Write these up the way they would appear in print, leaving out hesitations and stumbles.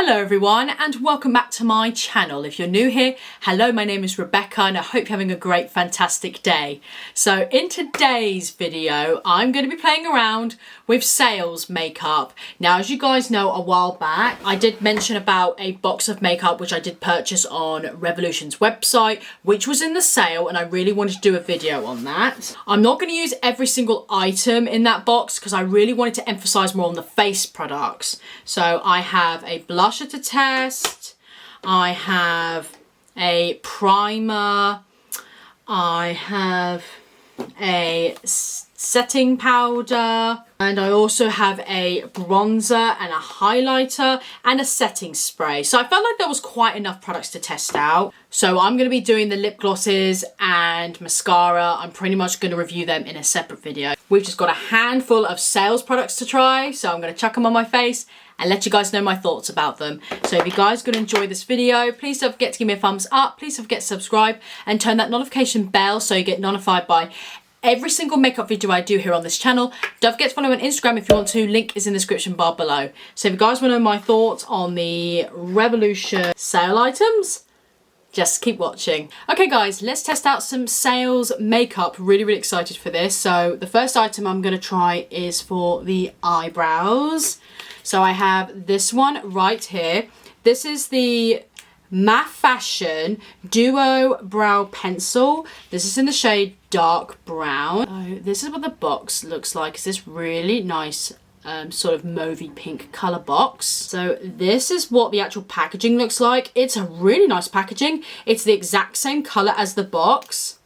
Hello everyone and welcome back to my channel. If you're new here, hello, my name is Rebecca and I hope you're having a great, fantastic day. So in today's video, I'm going to be playing around with sales makeup. Now, as you guys know, a while back, I did mention about a box of makeup which I did purchase on Revolution's website, which was in the sale, and I really wanted to do a video on that. I'm not going to use every single item in that box because I really wanted to emphasize more on the face products. So I have a blusher to test, I have a primer, I have a setting powder, and I also have a bronzer and a highlighter and a setting spray. So I felt like there was quite enough products to test out. So I'm going to be doing the lip glosses and mascara. I'm pretty much going to review them in a separate video. We've just got a handful of sales products to try, so I'm going to chuck them on my face and let you guys know my thoughts about them. So if you guys are going to enjoy this video, please don't forget to give me a thumbs up, please don't forget to subscribe and turn that notification bell so you get notified by every single makeup video I do here on this channel. Don't forget to follow me on Instagram if you want to, link is in the description bar below. So if you guys want to know my thoughts on the Revolution sale items, just keep watching. Okay guys, let's test out some sales makeup. Really excited for this. So the first item I'm going to try is for the eyebrows. So I have this one right here. This is the Maffashion Duo Brow Pencil. This is in the shade dark brown. So this is what the box looks like. It's this really nice sort of mauvey pink colour box. So this is what the actual packaging looks like. It's a really nice packaging. It's the exact same colour as the box.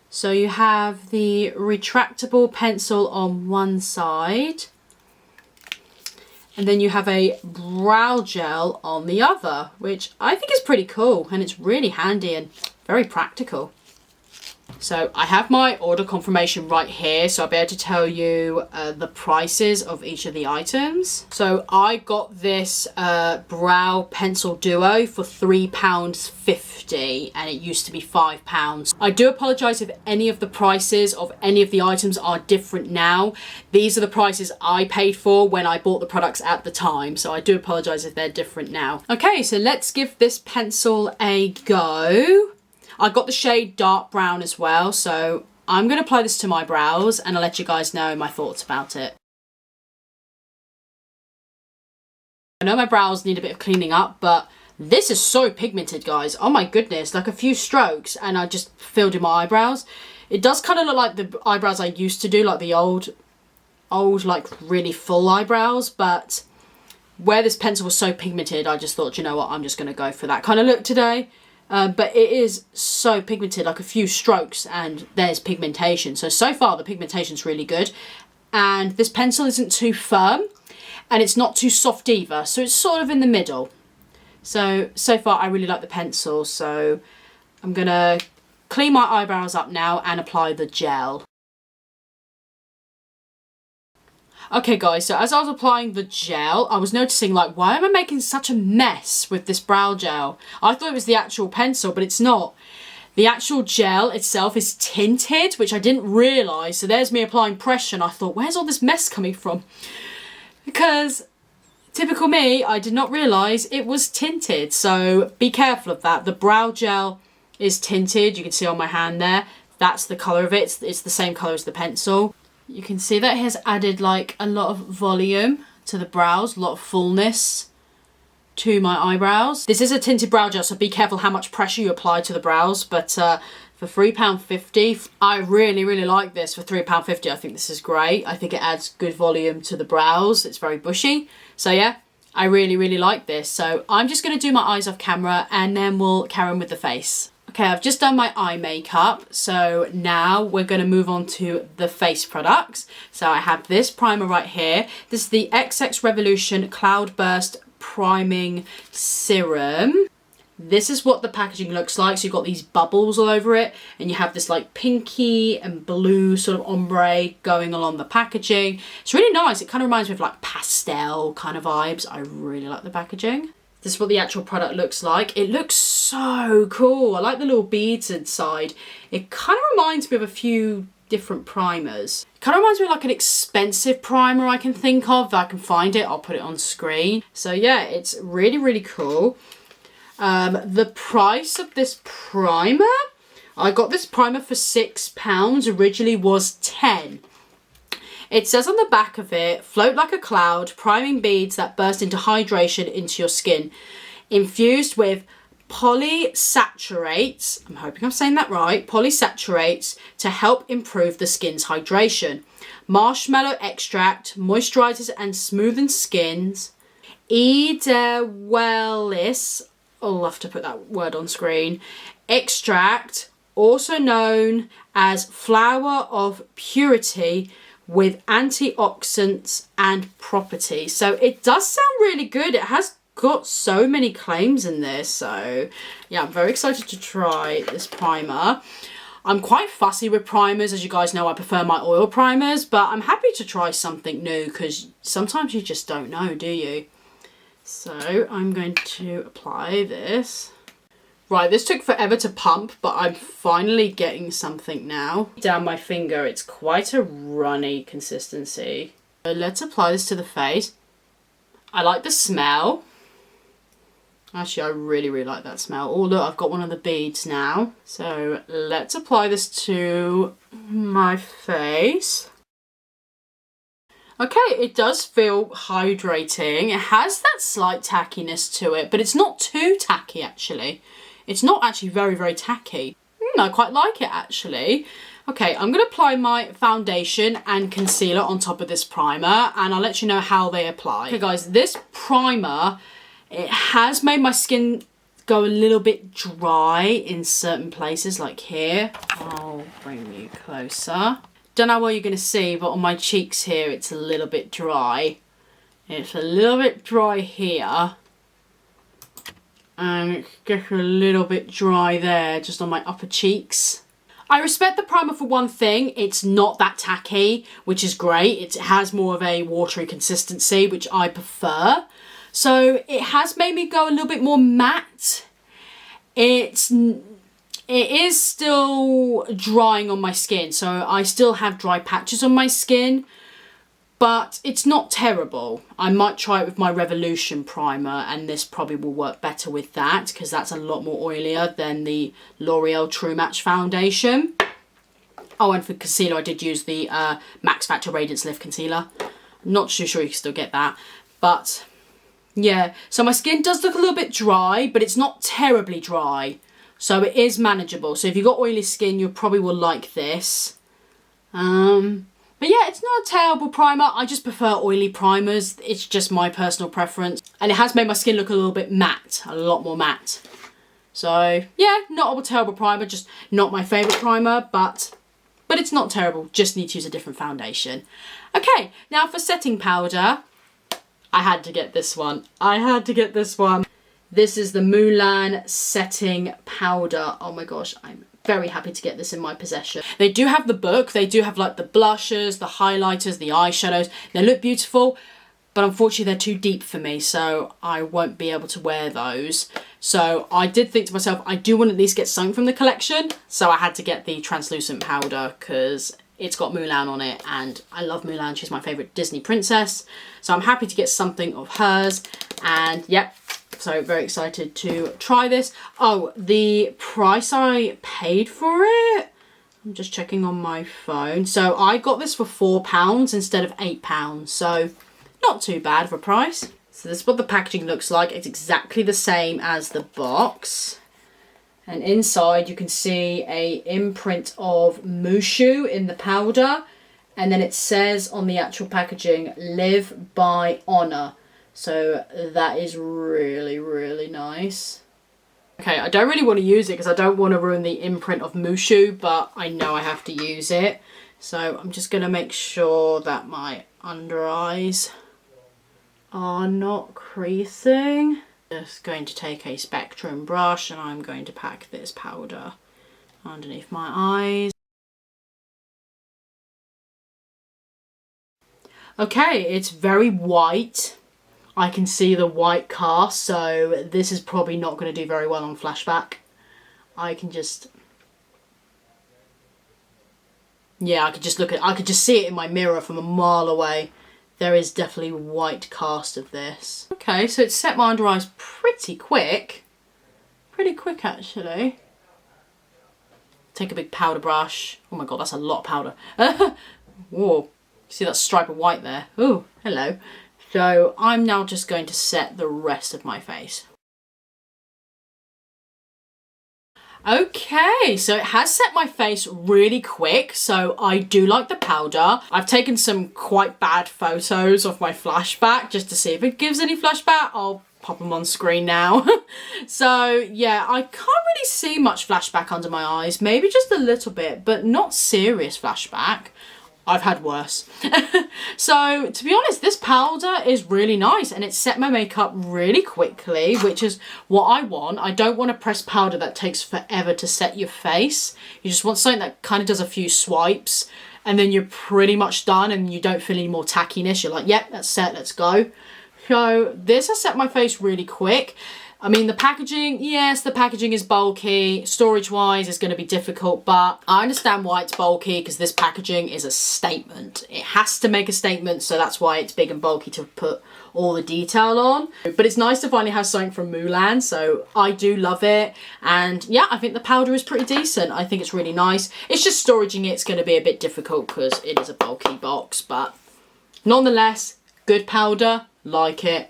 So you have the retractable pencil on one side, and then you have a brow gel on the other, which I think is pretty cool, and it's really handy and very practical. So I have my order confirmation right here, so I'll be able to tell you the prices of each of the items. So I got this brow pencil duo for £3.50 and it used to be £5. I do apologise if any of the prices of any of the items are different now. These are the prices I paid for when I bought the products at the time, so I do apologise if they're different now. Okay, so let's give this pencil a go. I got the shade dark brown as well, so I'm going to apply this to my brows and I'll let you guys know my thoughts about it. I know my brows need a bit of cleaning up, but this is so pigmented, guys. Oh my goodness, like a few strokes and I just filled in my eyebrows. It does kind of look like the eyebrows I used to do, like the old like really full eyebrows, but where this pencil was so pigmented, I just thought, you know what, I'm just going to go for that kind of look today. But it is so pigmented, like a few strokes and there's pigmentation. So far the pigmentation's really good. And this pencil isn't too firm and it's not too soft either. So it's sort of in the middle. So far I really like the pencil. So I'm going to clean my eyebrows up now and apply the gel. Okay guys, so as I was applying the gel, I was noticing, like, why am I making such a mess with this brow gel? I thought it was the actual pencil, but it's not. The actual gel itself is tinted, which I didn't realise. So there's me applying pressure and I thought, where's all this mess coming from? Because, typical me, I did not realise it was tinted. So be careful of that. The brow gel is tinted. You can see on my hand there. That's the colour of it. It's the same colour as the pencil. You can see that it has added like a lot of volume to the brows, a lot of fullness to my eyebrows. This is a tinted brow gel, so be careful how much pressure you apply to the brows. But for £3.50, I really like this for £3.50. I think this is great. I think it adds good volume to the brows. It's very bushy. So yeah, I really like this. So I'm just going to do my eyes off camera and then we'll carry on with the face. Okay, I've just done my eye makeup, so now we're going to move on to the face products. So I have this primer right here. This is the XX Revolution Cloudburst Priming Serum. This is what the packaging looks like. So you've got these bubbles all over it, and you have this like pinky and blue sort of ombre going along the packaging. It's really nice. It kind of reminds me of like pastel kind of vibes. I really like the packaging. This is what the actual product looks like. It looks so cool. I like the little beads inside. It kind of reminds me of a few different primers. It kind of reminds me of like an expensive primer I can think of. If I can find it, I'll put it on screen. So yeah, it's really, really cool. The price of this primer, I got this primer for £6, originally was 10. It says on the back of it, float like a cloud, priming beads that burst into hydration into your skin. Infused with polysaturates, I'm hoping I'm saying that right, polysaturates to help improve the skin's hydration. Marshmallow extract, moisturizes and smoothens skins. Idealis, I'll have to put that word on screen. Extract, also known as flower of purity, with antioxidants and properties. So it does sound really good. It has got so many claims in this. So yeah, I'm very excited to try this primer. I'm quite fussy with primers. As you guys know, I prefer my oil primers, but I'm happy to try something new because sometimes you just don't know, do you? So I'm going to apply this. Right, this took forever to pump, but I'm finally getting something now. Down my finger, it's quite a runny consistency. So let's apply this to the face. I like the smell. Actually, I really, really like that smell. Oh, look, I've got one of the beads now. So let's apply this to my face. Okay, it does feel hydrating. It has that slight tackiness to it, but it's not too tacky, actually. It's not actually very, very tacky. I quite like it, actually. Okay, I'm going to apply my foundation and concealer on top of this primer, and I'll let you know how they apply. Okay, guys, this primer, it has made my skin go a little bit dry in certain places, like here. I'll bring you closer. Don't know how well you're going to see, but on my cheeks here, it's a little bit dry. It's a little bit dry here. And it's just a little bit dry there, just on my upper cheeks. I respect the primer for one thing. It's not that tacky, which is great. It has more of a watery consistency, which I prefer. So it has made me go a little bit more matte. It is still drying on my skin, so I still have dry patches on my skin. But it's not terrible. I might try it with my Revolution primer, and this probably will work better with that because that's a lot more oilier than the L'Oreal True Match foundation. Oh, and for concealer, I did use the Max Factor Radiance Lift Concealer. I'm not too sure you can still get that. But yeah, so my skin does look a little bit dry, but it's not terribly dry. So it is manageable. So if you've got oily skin, you probably will like this. But yeah, it's not a terrible primer. I just prefer oily primers. It's just my personal preference. And it has made my skin look a little bit matte, a lot more matte. So yeah, not a terrible primer, just not my favourite primer, but it's not terrible. Just need to use a different foundation. Okay, now for setting powder, I had to get this one. This is the Mulan setting powder. Oh my gosh, I'm very happy to get this in my possession. They do have the book. They do have like the blushes, the highlighters, the eyeshadows. They look beautiful, but unfortunately they're too deep for me, so I won't be able to wear those. So I did think to myself, I do want to at least get something from the collection. So I had to get the translucent powder because it's got Mulan on it, and I love Mulan. She's my favourite Disney princess. So I'm happy to get something of hers. And yep, so very excited to try this. Oh, the price I paid for it, I'm just checking on my phone. So I got this for £4 instead of £8. So not too bad of a price. So this is what the packaging looks like. It's exactly the same as the box. And inside you can see a imprint of Mushu in the powder. And then it says on the actual packaging, live by honour. So that is really, really nice. Okay, I don't really want to use it because I don't want to ruin the imprint of Mushu, but I know I have to use it. So I'm just going to make sure that my under eyes are not creasing. Just going to take a Spectrum brush and I'm going to pack this powder underneath my eyes. Okay, it's very white. I can see the white cast, so this is probably not going to do very well on flashback. I can just... Yeah, I could just see it in my mirror from a mile away. There is definitely white cast of this. Okay, so it's set my under eyes pretty quick. Pretty quick, actually. Take a big powder brush. Oh my god, that's a lot of powder. Whoa, see that stripe of white there? Oh, hello. So I'm now just going to set the rest of my face. Okay, so it has set my face really quick, so I do like the powder. I've taken some quite bad photos of my flashback just to see if it gives any flashback. I'll pop them on screen now. So yeah, I can't really see much flashback under my eyes, maybe just a little bit, but not serious flashback. I've had worse. So to be honest, this powder is really nice and it set my makeup really quickly, which is what I want. I don't want a pressed powder that takes forever to set your face. You just want something that kind of does a few swipes and then you're pretty much done and you don't feel any more tackiness. You're like, yep, that's set, let's go. So this has set my face really quick. I mean, the packaging, yes, the packaging is bulky. Storage-wise, it's going to be difficult, but I understand why it's bulky because this packaging is a statement. It has to make a statement, so that's why it's big and bulky to put all the detail on. But it's nice to finally have something from Mulan, so I do love it. And yeah, I think the powder is pretty decent. I think it's really nice. It's just storaging it's going to be a bit difficult because it is a bulky box, but nonetheless, good powder, like it.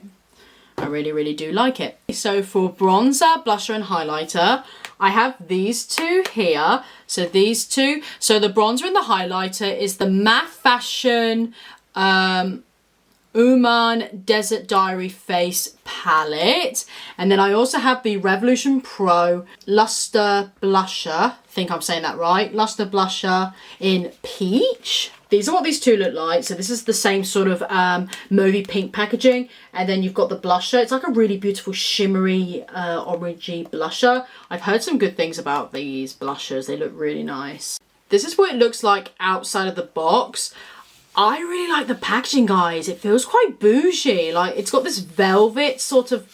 I really, really do like it. So for bronzer, blusher and highlighter, I have these two here. So these two. So the bronzer and the highlighter is the Maffashion Oman Desert Diary Face Palette. And then I also have the Revolution Pro Lustre Blusher. I think I'm saying that right. Lustre Blusher in Peach. These are what these two look like. So this is the same sort of movie pink packaging. And then you've got the blusher. It's like a really beautiful shimmery orangey blusher. I've heard some good things about these blushers. They look really nice. This is what it looks like outside of the box. I really like the packaging, guys. It feels quite bougie. Like it's got this velvet sort of,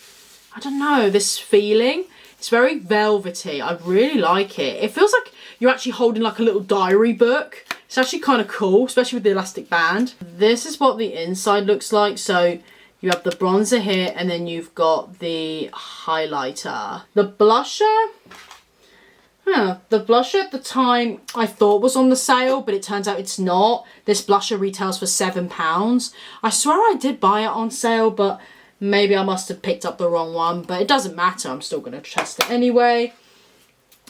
I don't know, this feeling. It's very velvety. I really like it. It feels like you're actually holding like a little diary book. It's actually kind of cool, especially with the elastic band. This is what the inside looks like. So you have the bronzer here and then you've got the highlighter. The blusher, the blusher at the time I thought was on the sale, but it turns out it's not. This blusher retails for £7. I swear I did buy it on sale, but maybe I must have picked up the wrong one, but it doesn't matter. I'm still going to test it anyway.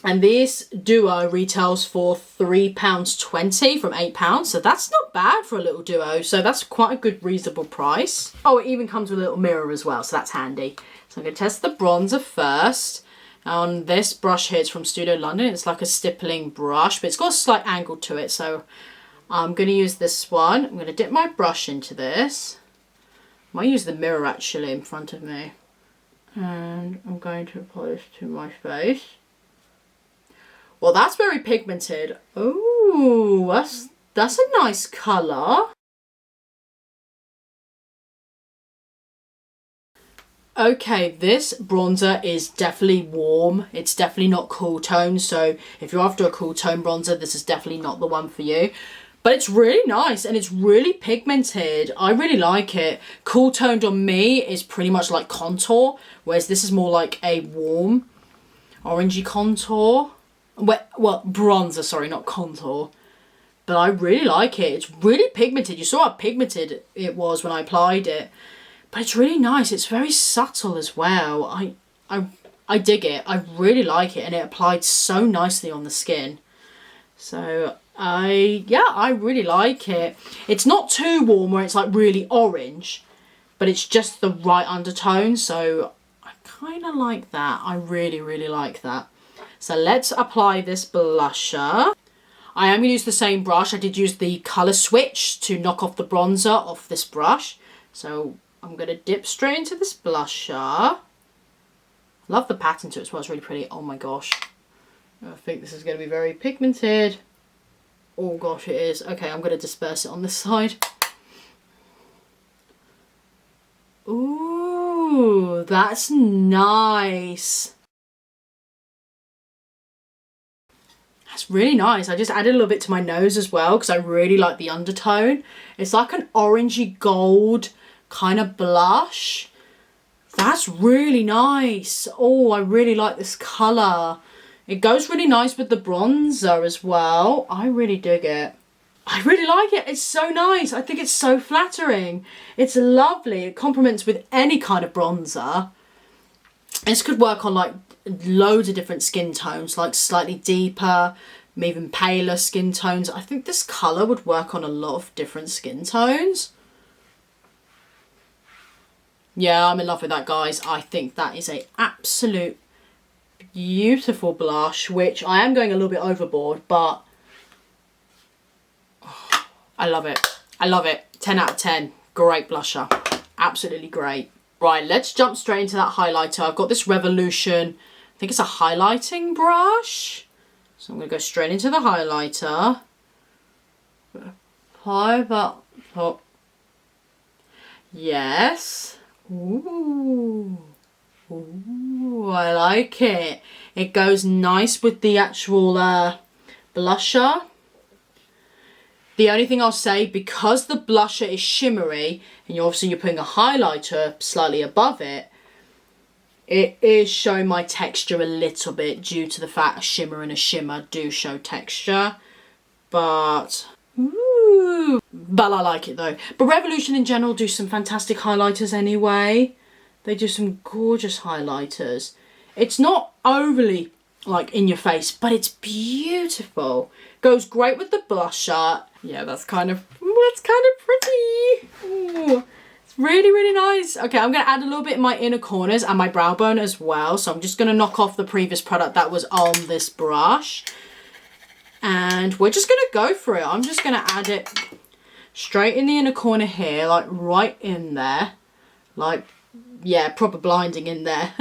And this duo retails for £3.20 from £8. So that's not bad for a little duo. So that's quite a good reasonable price. Oh, it even comes with a little mirror as well. So that's handy. So I'm going to test the bronzer first. On this brush here, it's from Studio London. It's like a stippling brush, but it's got a slight angle to it. So I'm going to use this one. I'm going to dip my brush into this. I might use the mirror actually in front of me. And I'm going to apply this to my face. Well, that's very pigmented. Oh, that's a nice colour. Okay, this bronzer is definitely warm. It's definitely not cool tone. So if you're after a cool tone bronzer, this is definitely not the one for you. But it's really nice and it's really pigmented. I really like it. Cool toned on me is pretty much like contour, whereas this is more like a warm orangey contour. Well, bronzer, sorry, not contour. But I really like it. It's really pigmented. You saw how pigmented it was when I applied it. But it's really nice. It's very subtle as well. I dig it. I really like it. And it applied so nicely on the skin. So, I really like it. It's not too warm where it's like really orange. But it's just the right undertone. So, I kind of like that. I really, really like that. So let's apply this blusher. I am going to use the same brush. I did use the colour switch to knock off the bronzer off this brush. So I'm going to dip straight into this blusher. Love the pattern to it as well. It's really pretty. Oh my gosh. I think this is going to be very pigmented. Oh gosh, it is. Okay, I'm going to disperse it on this side. Ooh, that's nice. That's really nice. I just added a little bit to my nose as well because I really like the undertone. It's like an orangey gold kind of blush. That's really nice. Oh, I really like this colour. It goes really nice with the bronzer as well. I really dig it. I really like it. It's so nice. I think it's so flattering. It's lovely. It complements with any kind of bronzer. This could work on like loads of different skin tones, like slightly deeper, even paler skin tones. I think this colour would work on a lot of different skin tones. Yeah, I'm in love with that, guys. I think that is a absolute beautiful blush, which I am going a little bit overboard, but oh, I love it. I love it. 10 out of 10. Great blusher. Absolutely great. Right, let's jump straight into that highlighter. I've got this Revolution, I think it's a highlighting brush. So I'm going to go straight into the highlighter. Apply that top. Yes. Ooh. Ooh, I like it. It goes nice with the actual blusher. The only thing I'll say, because the blusher is shimmery, and you're putting a highlighter slightly above it, it is showing my texture a little bit due to the fact a shimmer and a shimmer do show texture. But, but I like it though. But Revolution in general do some fantastic highlighters anyway. They do some gorgeous highlighters. It's not overly like in your face, but it's beautiful. Goes great with the blusher. Yeah, that's kind of pretty. Ooh, it's really, really nice. Okay, I'm going to add a little bit in my inner corners and my brow bone as well. So I'm just going to knock off the previous product that was on this brush. And we're just going to go for it. I'm just going to add it straight in the inner corner here, like right in there. Like, yeah, proper blinding in there.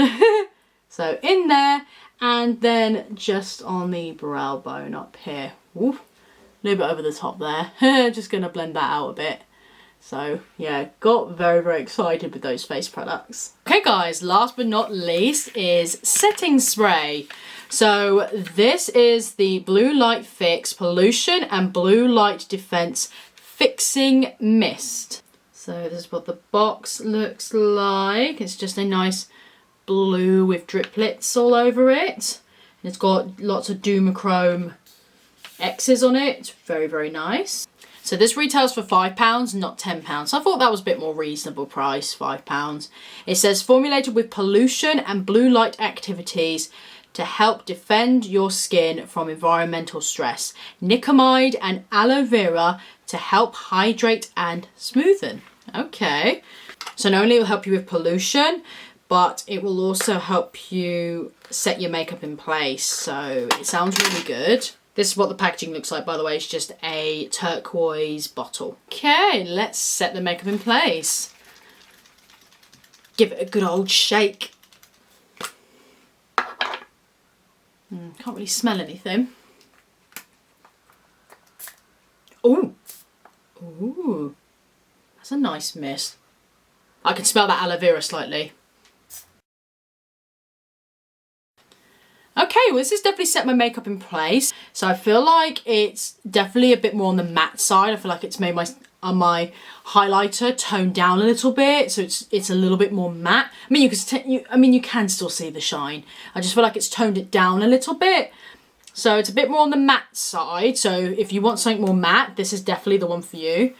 So in there, and then just on the brow bone up here. Ooh, a little bit over the top there. Just going to blend that out a bit. So yeah, got very, very excited with those face products. Okay guys, last but not least is setting spray. So this is the Blue Light Fix Pollution and Blue Light Defense Fixing Mist. So this is what the box looks like. It's just a nice blue with driplets all over it. And it's got lots of Dumachrome X's on it. It's very, very nice. So this retails for £5, not £10. So I thought that was a bit more reasonable price, £5. It says formulated with pollution and blue light activities to help defend your skin from environmental stress. Nicotinamide and aloe vera to help hydrate and smoothen. Okay. So not only will it help you with pollution, but it will also help you set your makeup in place. So it sounds really good. This is what the packaging looks like, by the way. It's just a turquoise bottle. Okay, let's set the makeup in place. Give it a good old shake. Can't really smell anything. Ooh. Ooh. That's a nice mist. I can smell that aloe vera slightly. Okay, well this has definitely set my makeup in place. So I feel like it's definitely a bit more on the matte side. I feel like it's made my highlighter tone down a little bit, so it's a little bit more matte. I mean, you can still see the shine. I just feel like it's toned it down a little bit. So it's a bit more on the matte side. So if you want something more matte, this is definitely the one for you.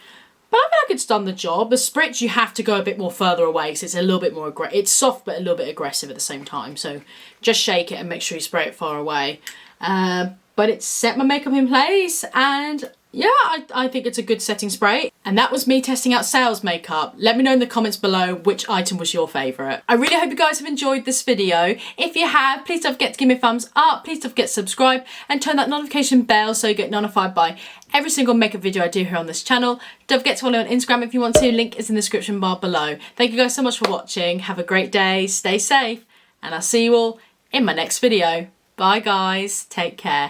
But I feel like it's done the job. The spritz, you have to go a bit more further away, so it's a little bit more aggressive. It's soft, but a little bit aggressive at the same time. So just shake it and make sure you spray it far away. But it's set my makeup in place, and yeah, I think it's a good setting spray. And that was me testing out Sales makeup. Let me know in the comments below which item was your favourite. I really hope you guys have enjoyed this video. If you have, please don't forget to give me a thumbs up. Please don't forget to subscribe and turn that notification bell so you get notified by every single makeup video I do here on this channel. Don't forget to follow me on Instagram if you want to. Link is in the description bar below. Thank you guys so much for watching. Have a great day. Stay safe. And I'll see you all in my next video. Bye guys. Take care.